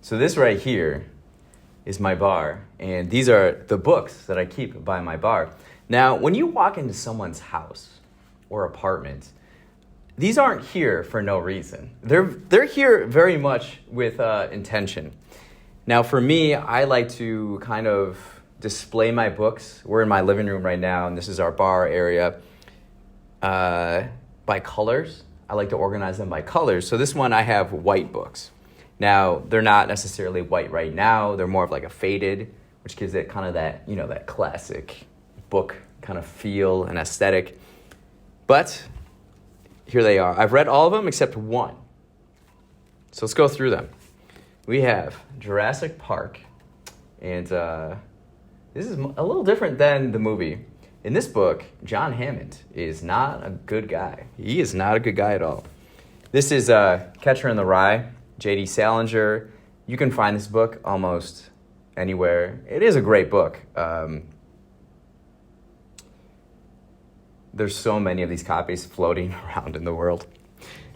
So this right here is my bar, and these are the books that I keep by my bar. Now, when you walk into someone's house or apartment, these aren't here for no reason. They're here very much with intention. Now, for me, I like to kind of display my books. We're in my living room right now, and this is our bar area. By colors. I like to organize them by colors. So this one, I have white books. Now, they're not necessarily white right now. They're more of like a faded, which gives it kind of that, that classic book kind of feel and aesthetic. But here they are. I've read all of them except one. So let's go through them. We have Jurassic Park. And this is a little different than the movie. In this book, John Hammond is not a good guy. He is not a good guy at all. This is Catcher in the Rye, J.D. Salinger. You can find this book almost anywhere. It is a great book. There's so many of these copies floating around in the world.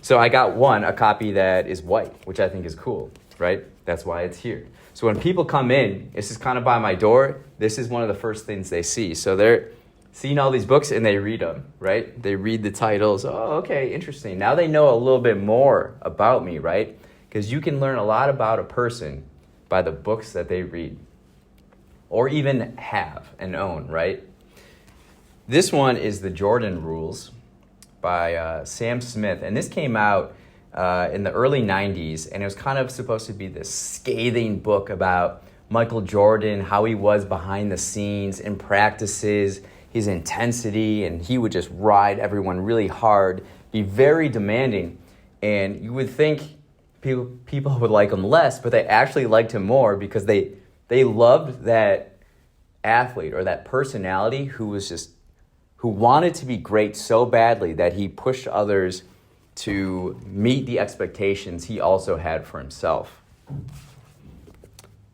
So I got a copy that is white, which I think is cool, right? That's why it's here. So when people come in, this is kind of by my door, this is one of the first things they see. So they're seeing all these books and they read them, right? They read the titles. Oh, okay, interesting. Now they know a little bit more about me, right? Because you can learn a lot about a person by the books that they read or even have and own, right? This one is The Jordan Rules by Sam Smith. And this came out in the early 90s, and it was kind of supposed to be this scathing book about Michael Jordan, how he was behind the scenes in practices, his intensity, and he would just ride everyone really hard, be very demanding. And you would think people would like him less, but they actually liked him more because they loved that athlete or that personality who wanted to be great so badly that he pushed others to meet the expectations he also had for himself.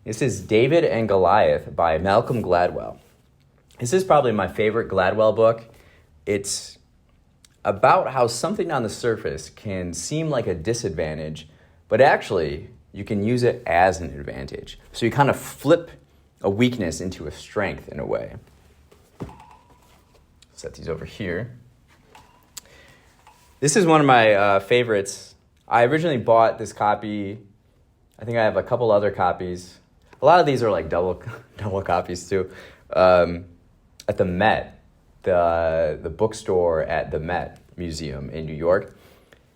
This is David and Goliath by Malcolm Gladwell. This is probably my favorite Gladwell book. It's about how something on the surface can seem like a disadvantage, but actually you can use it as an advantage. So you kind of flip a weakness into a strength in a way. Set these over here. This is one of my favorites. I originally bought this copy. I think I have a couple other copies. A lot of these are like double copies too. At the Met, the bookstore at the Met Museum in New York.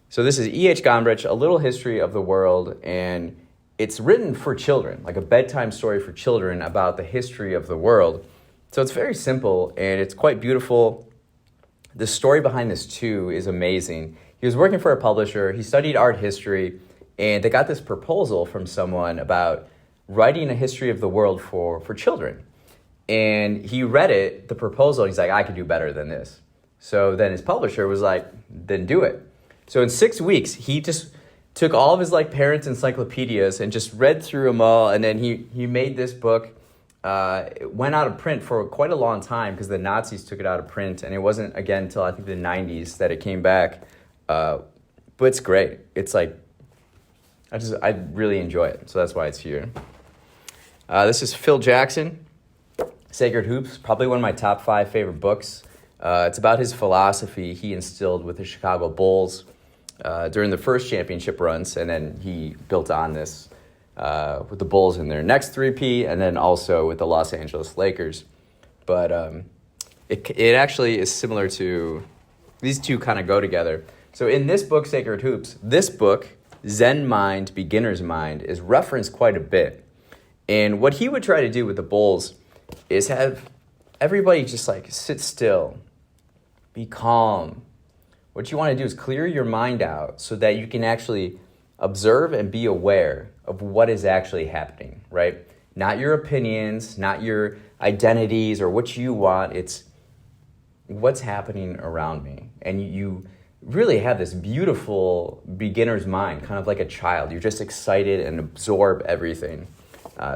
So this is E.H. Gombrich, A Little History of the World, and it's written for children, like a bedtime story for children about the history of the world. So it's very simple, and it's quite beautiful. The story behind this, too, is amazing. He was working for a publisher. He studied art history, and they got this proposal from someone about writing a history of the world for children. And he read it, the proposal, and he's like, I could do better than this. So then his publisher was like, then do it. So in 6 weeks, he just took all of his parents' encyclopedias and just read through them all, and then he made this book. It went out of print for quite a long time because the Nazis took it out of print, and it wasn't again until I think the 90s that it came back. But it's great. It's I really enjoy it, so that's why it's here. This is Phil Jackson, Sacred Hoops, probably one of my top 5 favorite books. It's about his philosophy he instilled with the Chicago Bulls during the first championship runs, and then he built on this with the Bulls in their next three-peat, and then also with the Los Angeles Lakers. But it actually is similar to, these two kind of go together. So in this book, Sacred Hoops, this book, Zen Mind, Beginner's Mind, is referenced quite a bit. And what he would try to do with the Bulls is have everybody just sit still, be calm. What you want to do is clear your mind out so that you can actually observe and be aware of what is actually happening, right? Not your opinions, not your identities or what you want. It's what's happening around me. And you really have this beautiful beginner's mind, kind of like a child. You're just excited and absorb everything.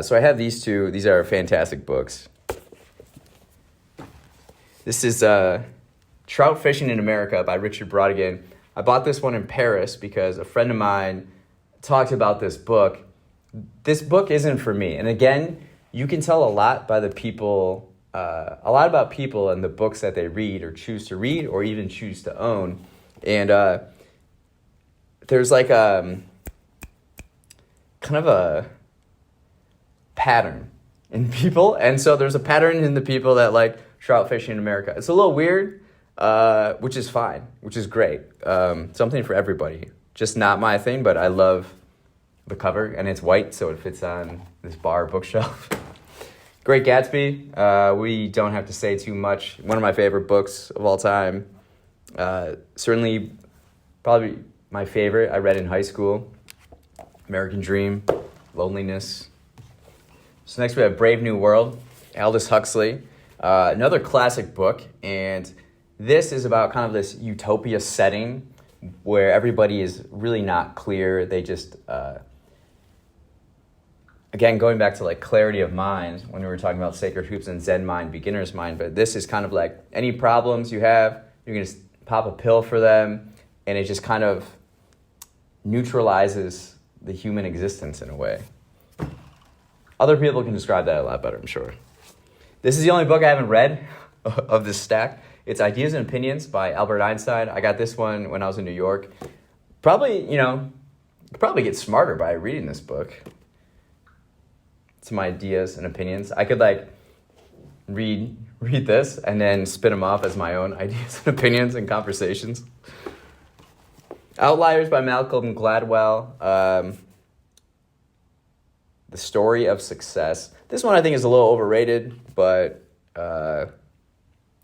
So I have these two. These are fantastic books. This is Trout Fishing in America by Richard Brautigan. I bought this one in Paris because a friend of mine talked about this book, this book isn't for me. And again, you can tell a lot by the people, a lot about people and the books that they read or choose to read or even choose to own. And there's like kind of a pattern in people. And so there's a pattern in the people that like trout fishing in America. It's a little weird, which is fine, which is great. Something for everybody. Just not my thing, but I love the cover, and it's white, so it fits on this bar bookshelf. Great Gatsby, we don't have to say too much. One of my favorite books of all time. Certainly, probably my favorite I read in high school. American Dream, Loneliness. So next we have Brave New World, Aldous Huxley. Another classic book, and this is about kind of this utopia setting where everybody is really not clear. They just, again, going back to like clarity of mind when we were talking about sacred hoops and Zen mind, beginner's mind, but this is kind of like any problems you have, you're going to pop a pill for them, and it just kind of neutralizes the human existence in a way. Other people can describe that a lot better, I'm sure. This is the only book I haven't read of this stack. It's Ideas and Opinions by Albert Einstein. I got this one when I was in New York. Probably, you could probably get smarter by reading this book. Some ideas and opinions. I could like read this and then spin them off as my own ideas and opinions and conversations. Outliers by Malcolm Gladwell. The Story of Success. This one I think is a little overrated, but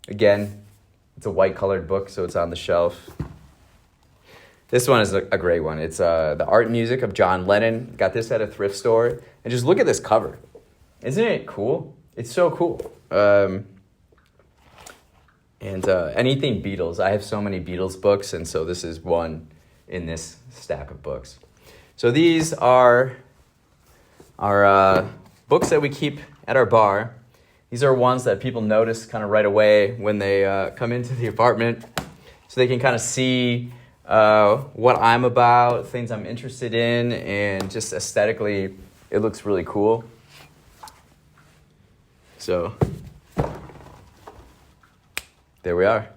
again, it's a white-colored book, so it's on the shelf. This one is a great one. It's The Art and Music of John Lennon. Got this at a thrift store. And just look at this cover. Isn't it cool? It's so cool. And anything Beatles. I have so many Beatles books, and so this is one in this stack of books. So these are our books that we keep at our bar. These are ones that people notice kind of right away when they come into the apartment, so they can kind of see what I'm about, things I'm interested in, and just aesthetically, it looks really cool. So there we are.